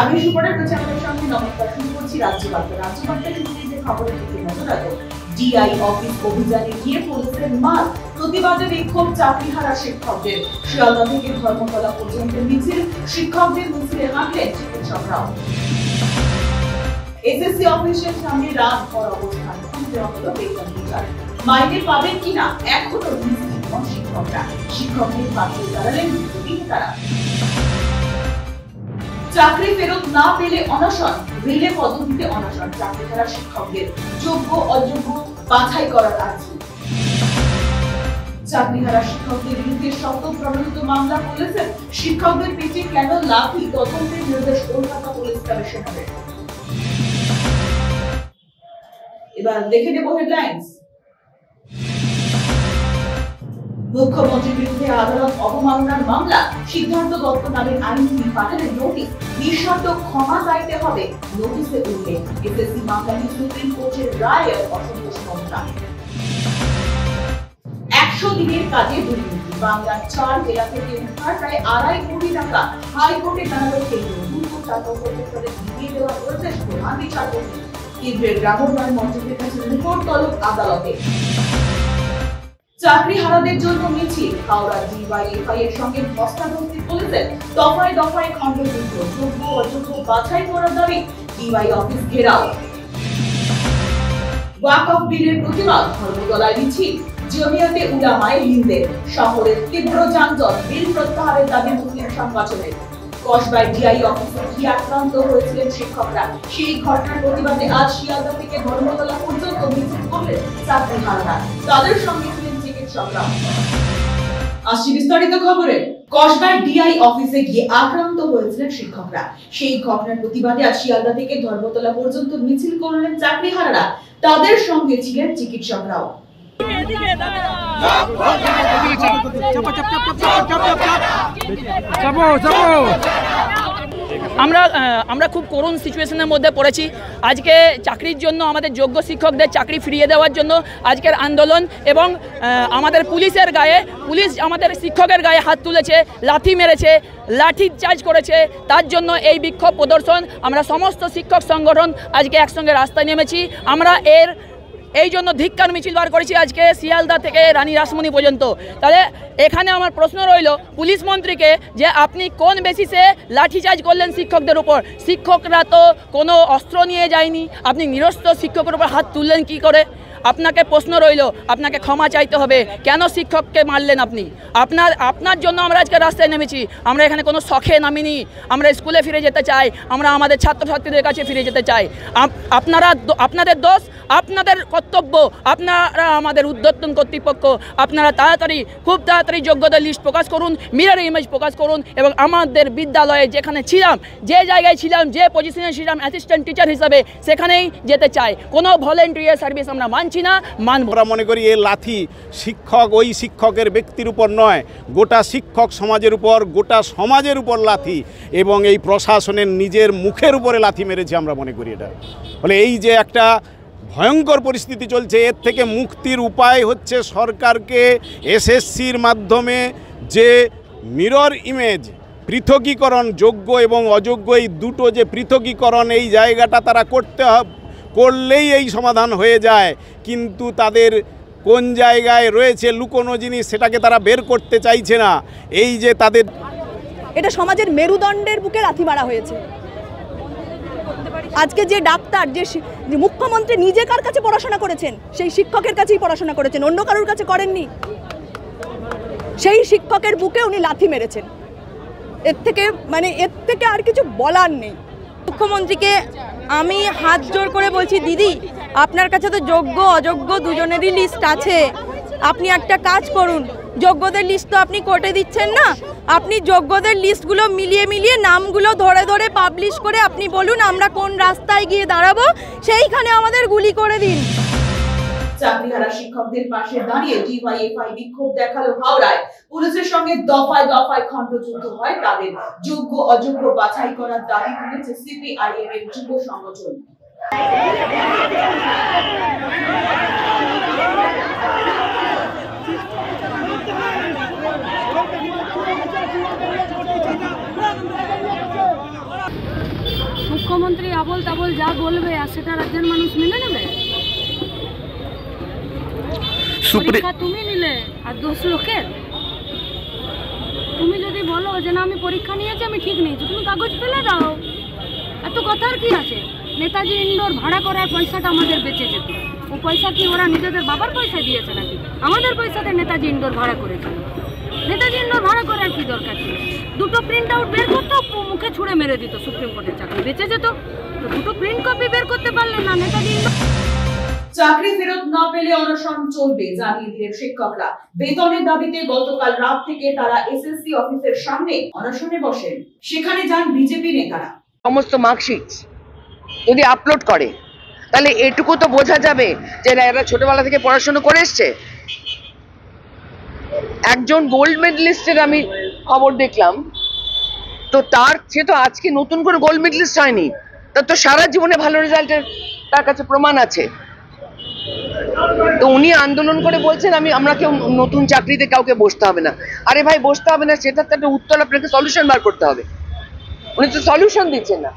আমি সুপারের রয়েছে আমাদের সঙ্গে। নমস্কার, শুরু করছি রাজ্যবার্তা। রাজ্যবার্তায় শুরুতে খবরের দিকে নজর রাখো। ডিআই অফিস অভিযানে গিয়ে পুলিশের মার, প্রতিবাদে বিক্ষোভ চাকরিহারা শিক্ষকদের। শিয়ালদা থেকে ধর্মতলা পর্যন্ত মিছিল, শিক্ষকদের মিছিলে হাঁটলেন চিকিৎসকরাও। এসএসসি অফিসের সামনে রাত ভর অবস্থান, দেওয়া হলো বেতন বিচার। মাইনে পাবেন কিনা এখনো নিশ্চিত নন শিক্ষকরা। শিক্ষকদের পাশে দাঁড়ালেন তারা। চাকরি ফেরত না পেলে অনশন, রিলে পদ্ধতিতে অনশন। চাকরিহারা শিক্ষকদের যোগ্য অযোগ্য বাছাই করার আর্জি। চাকরিহারা শিক্ষকদের বিরুদ্ধে শত প্রণোদিত মামলা পুলিশের। শিক্ষকদের পেটে কেন লাঠি, তদন্তের নির্দেশ কলকাতা পুলিশ কমিশনারের। এবার দেখে নেব হেডলাইন্স। মুখ্যমন্ত্রীর বিরুদ্ধে আদালত অবমাননার মামলা। সিদ্ধার্থ দত্ত নামের আইনজীবী পাঠালেন নোটিশ, নিঃশর্ত ক্ষমা চাইতে হবে। নোটিশে উল্লেখ, এসএসসি মামলা নিয়ে সুপ্রিম কোর্টের রায়ে অসন্তোষ মমতা। 100 দিনের কাজে দুর্নীতি। বাংলার 4 জেলা থেকে উদ্ধার প্রায় 2.5 কোটি টাকা। হাইকোর্টে জানালো কেন্দ্র, দ্রুত টাকা প্রত্যেককে দিয়ে দেওয়ার নির্দেশ প্রধান বিচারপতি। কেন্দ্রের গ্রামোন্নয়ন মন্ত্রকের কাছে রিপোর্ট তলব আদালতে। চাকরিহারাদের জন্য মিছিল। হাওড়া ডিওয়াইএফআই এর সঙ্গে ধস্তাধস্তি পুলিশের। দফায় দফায় খণ্ডযুদ্ধ, যোগ্য অযোগ্য বাছাই করার দাবি। ডিওয়াই অফিস ঘেরাও। ওয়াকফ বিলের প্রতিবাদ, ধর্মতলায় মিছিল। জমিয়তে উলামায়ে হিন্দের। শহরের তীব্র যানজট, বিল প্রত্যাহারের দাবি মুসলিম সংগঠনের। কসবায় ডিআই অফিসে গিয়ে আক্রান্ত হয়েছিলেন শিক্ষকরা। সেই ঘটনার প্রতিবাদে আজ শিয়ালদা থেকে ধর্মতলা পর্যন্ত মিছিল করলেন চাকরিহারারা। তাদের সঙ্গে ছিলেন চিকিৎসকরা। আসছি বিস্তারিত খবরে। কসবায় ডিআই অফিসে গিয়ে আক্রান্ত হয়েছিলেন শিক্ষকরা। সেই ঘটনার প্রতিবাদে আজ শিয়ালদা থেকে ধর্মতলা পর্যন্ত মিছিল করলেন চাকরিহারারা। তাদের সঙ্গে ছিলেন চিকিৎসকরাও। আমরা খুব করুণ সিচুয়েশনের মধ্যে পড়েছি। আজকে চাকরির জন্য আমাদের যোগ্য শিক্ষকদের চাকরি ফিরিয়ে দেওয়ার জন্য আজকের আন্দোলন। এবং আমাদের পুলিশের গায়ে, পুলিশ আমাদের শিক্ষকের গায়ে হাত তুলেছে, লাঠি মেরেছে, লাঠি চার্জ করেছে। তার জন্য এই বিক্ষোভ প্রদর্শন। আমরা সমস্ত শিক্ষক সংগঠন আজকে একসঙ্গে রাস্তায় নেমেছি। আমরা এই জন্য ধিক্কার মিছিল বার করেছি আজকে শিয়ালদা থেকে রানী রাসমণি পর্যন্ত। তাহলে এখানে আমার প্রশ্ন রইল পুলিশ মন্ত্রীকে, যে আপনি কোন বেসিসে লাঠিচার্জ করলেন শিক্ষকদের উপর? শিক্ষকরা তো কোনো অস্ত্র নিয়ে যায়নি, আপনি নিরস্ত্র শিক্ষকের উপর হাত তুললেন কি করে? আপনাকে প্রশ্ন রইল, আপনাকে ক্ষমা চাইতে হবে। কেন শিক্ষককে মারলেন আপনি? আপনার জন্য আমরা আজকে রাস্তায় নেমেছি। আমরা এখানে কোনো শখে নামিনি। আমরা স্কুলে ফিরে যেতে চাই, আমরা আমাদের ছাত্রছাত্রীদের কাছে ফিরে যেতে চাই। আপনাদের দোষ, আপনাদের কর্তব্য। আপনারা আমাদের ঊর্ধ্বতন কর্তৃপক্ষ, আপনারা খুব তাড়াতাড়ি যোগ্যতার লিস্ট প্রকাশ করুন, মিরর ইমেজ প্রকাশ করুন। এবং আমাদের বিদ্যালয়ে যেখানে ছিলাম, যে জায়গায় ছিলাম, যে পজিশনে ছিলাম অ্যাসিস্ট্যান্ট টিচার হিসাবে, সেখানেই যেতে চাই। কোনো ভলেন্টিয়ার সার্ভিস আমরা মানছি না, মানব। আমরা মনে করি এই লাথি শিক্ষক, ওই শিক্ষকের ব্যক্তির উপর নয়, গোটা শিক্ষক সমাজের উপর, গোটা সমাজের উপর লাথি। এবং এই প্রশাসনের নিজের মুখের উপরে লাথি মেরেছে আমরা মনে করি। এটা ফলে এই যে একটা ভয়ঙ্কর পরিস্থিতি চলছে, এর থেকে মুক্তির উপায় হচ্ছে সরকারকে এসএসসির মাধ্যমে যে মিরর ইমেজ পৃথকীকরণ, যোগ্য এবং অযোগ্য এই দুটো যে পৃথকীকরণ, এই জায়গাটা তারা করলেই এই সমাধান হয়ে যায়। কিন্তু তাদের কোন জায়গায় রয়েছে লুকোনো জিনিস, সেটাকে তারা বের করতে চাইছে না। এই যে তাদের, এটা সমাজের মেরুদণ্ডের বুকে লাথি মারা হয়েছে। আজকে যে ডাক্তার, যে মুখ্যমন্ত্রী নিজে কার কাছে পড়াশোনা করেছেন? সেই শিক্ষকের কাছেই পড়াশোনা করেছেন, অন্য কারোর কাছে করেননি। সেই শিক্ষকের বুকে উনি লাথি মেরেছেন। এর থেকে আর কিছু বলার নেই। মুখ্যমন্ত্রীকে আমি হাত জোর করে বলছি, দিদি আপনার কাছে তো যোগ্য অযোগ্য দুজনেরই লিস্ট আছে। আপনি একটা কাজ করুন, যোগ্যদের লিস্ট তো আপনি কোর্টে দিচ্ছেন না, আপনি যোগ্যদের লিস্টগুলো মিলিয়ে নামগুলো ধরে পাবলিশ করে আপনি বলুন আমরা কোন রাস্তায় গিয়ে দাঁড়াবো, সেইখানে আমাদের গুলি করে দিন। চাকরিহারা শিক্ষকদের পাশে দাঁড়িয়ে ডিওয়াইএফআই বিক্ষোভ দেখালো হাওড়ায়। পুলিশের সঙ্গে দফায় দফায় খণ্ডযুদ্ধ হয় তাদের। যোগ্য অযোগ্য বাছাই করার দাবি তুলেছে সিপিআইএম এর যুব সংগঠন। মুখ্যমন্ত্রী আবল তাবল যা বলবে আর সেটা রাজ্যের মানুষ মেনে নেবে? পরীক্ষা তুমি নিলে আর দোষ লোকের? তুমি যদি বলো যে না আমি পরীক্ষা নিয়েছি, আমি ঠিক নিয়েছি, তুমি কাগজ ফেলে দাও। এত কথার কি আছে? নেতাজি ইন্ডোর ভাড়া করার পয়সাটা আমাদের বেঁচে যেত। ও পয়সা কি ওরা নিজেদের বাবার পয়সা দিয়েছে নাকি? আমাদের পয়সাতে নেতাজি ইন্ডোর ভাড়া করেছিল। নেতাজি ইন্ডোর ভাড়া করার কি দরকার ছিল? দুটো প্রিন্ট আউট বের করতো, মুখে ছুঁড়ে মেরে দিত, সুপ্রিম কোর্টের চাকরি বেঁচে যেত। তো দুটো প্রিন্ট কপি বের করতে পারলেন না নেতাজি ইন্ডোর। চাকরি ফেরত না পেলে অনশন চলবে জানিয়ে দিলেন শিক্ষকরা। বেতনের দাবিতে গতকাল রাত থেকে তারা এসএসসি অফিসের সামনে অনশনে বসেন। সেখানে যান বিজেপি নেতারা। সমস্ত মার্কশিট যদি আপলোড করে তাহলে এটুকু তো বোঝা যাবে যে এরা ছোটবেলা থেকে পড়াশোনা করে এসছে। একজন গোল্ড মেডেলিস্টের আমি খবর দেখলাম, তো সে তো আজকে নতুন করে গোল্ড মেডেলিস্ট হয়নি, তার তো সারা জীবনে ভালো রেজাল্টের তার কাছে প্রমাণ আছে। তো উনি আন্দোলন করে বলছেন আমরা কেউ নতুন চাকরিতে কাউকে বসতে হবে না। আরে ভাই, বসতে হবে না, সেটার তো একটা উত্তর আপনাকে সলিউশন বার করতে হবে। উনি তো সলিউশন দিচ্ছেন না।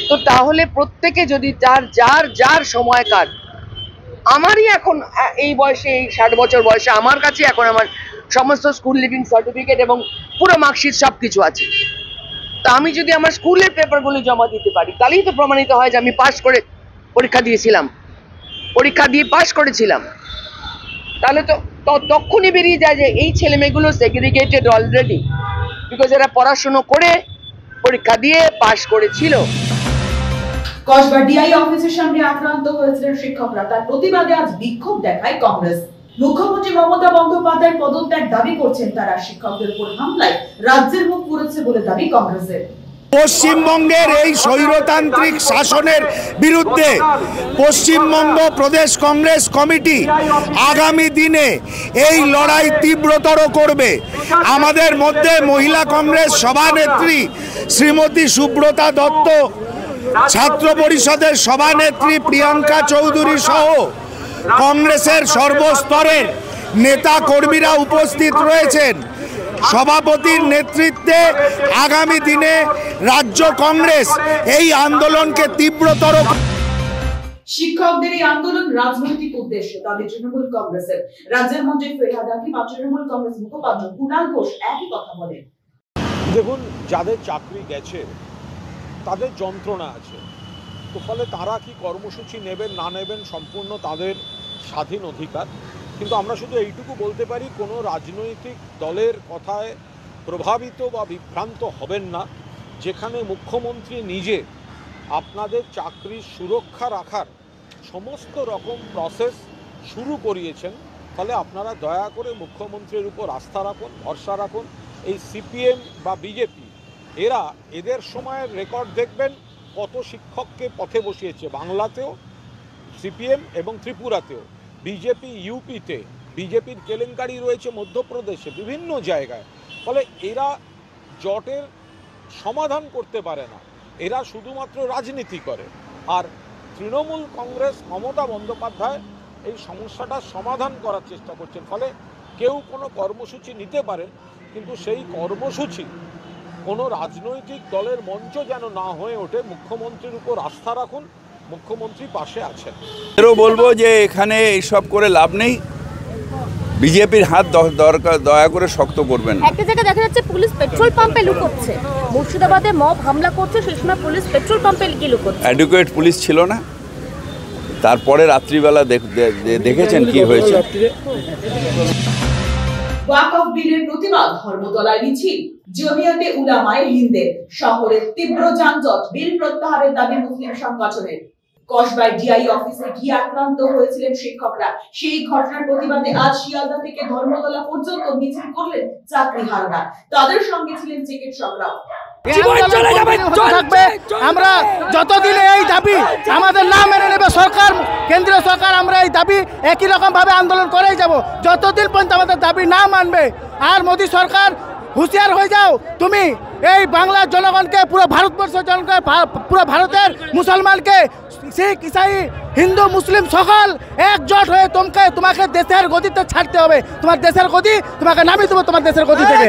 তো তাহলে প্রত্যেকে যদি যার সময়কার, আমারই এখন এই বয়সে, এই 60 বছর বয়সে আমার কাছে এখন আমার সমস্ত স্কুল লিভিং সার্টিফিকেট এবং পুরো মার্কশিট সব কিছু আছে। তো আমি যদি আমার স্কুলের পেপারগুলো জমা দিতে পারি তাহলেই তো প্রমাণিত হয় যে আমি পাস করে পরীক্ষা দিয়ে পাস করেছিলাম। তাহলে তো তখনই বেরিয়ে যায় যে এই ছেলে মেয়েগুলো সেগ্রিগেটেড অলরেডি, বিকজ এরা পড়াশুনো করে পরীক্ষা দিয়ে পাস করেছিল। কসবা ডিআই অফিসের সামনে আক্রান্ত হয়েছিলেন শিক্ষকরা। তার প্রতিবাদে আজ বিক্ষোভ দেখায় কংগ্রেস। মুখ্যমন্ত্রী মমতা বন্দ্যোপাধ্যায় পদত্যাগ দাবি করছেন তারা। শিক্ষকদের উপর হামলায় রাজ্যের মুখ পুড়েছে বলে দাবি কংগ্রেসের। পশ্চিমবঙ্গের এই স্বৈরতান্ত্রিক শাসনের বিরুদ্ধে পশ্চিমবঙ্গ প্রদেশ কংগ্রেস কমিটি আগামী দিনে এই লড়াই তীব্রতর করবে। আমাদের মধ্যে মহিলা কংগ্রেস সভানেত্রী শ্রীমতী সুব্রতা দত্ত, ছাত্র পরিষদের সভানেত্রী প্রিয়াঙ্কা চৌধুরী সহ কংগ্রেসের সর্বস্তরের নেতা কর্মীরা উপস্থিত রয়েছেন। সভাপতির নেতৃত্বে আগামী দিনে রাজ্য কংগ্রেস এই আন্দোলনকে তীব্রতর। শিক্ষকদের এই আন্দোলন রাজনৈতিক উদ্দেশ্য দাবি তৃণমূল কংগ্রেসের। রাজ্যের মন্ত্রী ফেরহাদ হাকিম আর তৃণমূল কংগ্রেস মুখপাত্র কুণাল ঘোষ একই কথা বলেন। দেখুন, যাদের চাকরি গেছে তাদের যন্ত্রণা আছে, তো ফলে তারা কি কর্মসূচি নেবেন না নেবেন সম্পূর্ণ তাদের স্বাধীন অধিকার। কিন্তু আমরা শুধু এইটুকু বলতে পারি, কোনো রাজনৈতিক দলের কথায় প্রভাবিত বা বিভ্রান্ত হবেন না। যেখানে মুখ্যমন্ত্রী নিজে আপনাদের চাকরির সুরক্ষা রাখার সমস্ত রকম প্রসেস শুরু করিয়েছেন, ফলে আপনারা দয়া করে মুখ্যমন্ত্রীর উপর আস্থা রাখুন, ভরসা রাখুন। এই সিপিএম বা বিজেপি এদের সময়ের রেকর্ড দেখবেন, কত শিক্ষককে পথে বসিয়েছে। বাংলাতেও সিপিএম এবং ত্রিপুরাতেও, বিজেপি ইউপিতে, বিজেপির কেলেঙ্কারি রয়েছে মধ্যপ্রদেশে, বিভিন্ন জায়গায়। ফলে এরা জটের সমাধান করতে পারে না, এরা শুধুমাত্র রাজনীতি করে। আর তৃণমূল কংগ্রেস মমতা বন্দ্যোপাধ্যায় এই সমস্যাটার সমাধান করার চেষ্টা করছেন। ফলে কেউ কোনো কর্মসূচি নিতে পারেন, কিন্তু সেই কর্মসূচি কোনো রাজনৈতিক দলের মঞ্চ যেন না হয়ে ওঠে। মুখ্যমন্ত্রীর উপর আস্থা রাখুন, মুখ্যমন্ত্রী পাশে আছেন। এরও বলবো যে এখানে এইসব করে লাভ নেই, বিজেপির হাত দয়া করে শক্ত করবেন। একটা জায়গায় দেখা যাচ্ছে পুলিশ পেট্রোল পাম্পে লুকোচ্ছে, মুর্শিদাবাদে মব হামলা করছে, সেই সময় পুলিশ পেট্রোল পাম্পে কি লুকোচ্ছে? অ্যাডুকুয়েট পুলিশ ছিল না, তারপরে রাত্রিবেলা দেখেছেন কি হয়েছে। ওয়াকফ বিলের প্রতিবাদ ধর্মতলায় মিছিল, জমিয়তে উলামায়ে হিন্দের। শহরের তীব্র যানজট, বিল প্রত্যাহারের দাবি মুসলিম সংগঠনের। কসবায় ডিআই অফিসে গিয়ে আক্রান্ত হয়েছিলেন শিক্ষকরা। সেই ঘটনার প্রতিবাদে আজ শিয়ালদা থেকে ধর্মতলা পর্যন্ত মিছিল করলেন চাকরিহারারা। তাদের সঙ্গে ছিলেন চিকিৎসকরাও। আমরা যতদিন এই দাবি আমাদের না মেনে নেবে সরকার, কেন্দ্রীয় সরকার, আমরা এই দাবি একই রকম ভাবে আন্দোলন করেই যাব যতদিন পর্যন্ত আমাদের দাবি না মানবে। আর মোদী সরকার হুঁশিয়ার হয়ে যাও, তুমি এই বাংলার জনগণকে, পুরো ভারতবর্ষের জনগণকে, পুরো ভারতের মুসলমানকে, শিখ ইসাই হিন্দু মুসলিম সকল একজোট হয়ে তোমাকে দেশের গদিতে ছাড়তে হবে। তোমার দেশের গদি তোমাকে নামিয়ে দেবো তোমার দেশের গদি থেকে।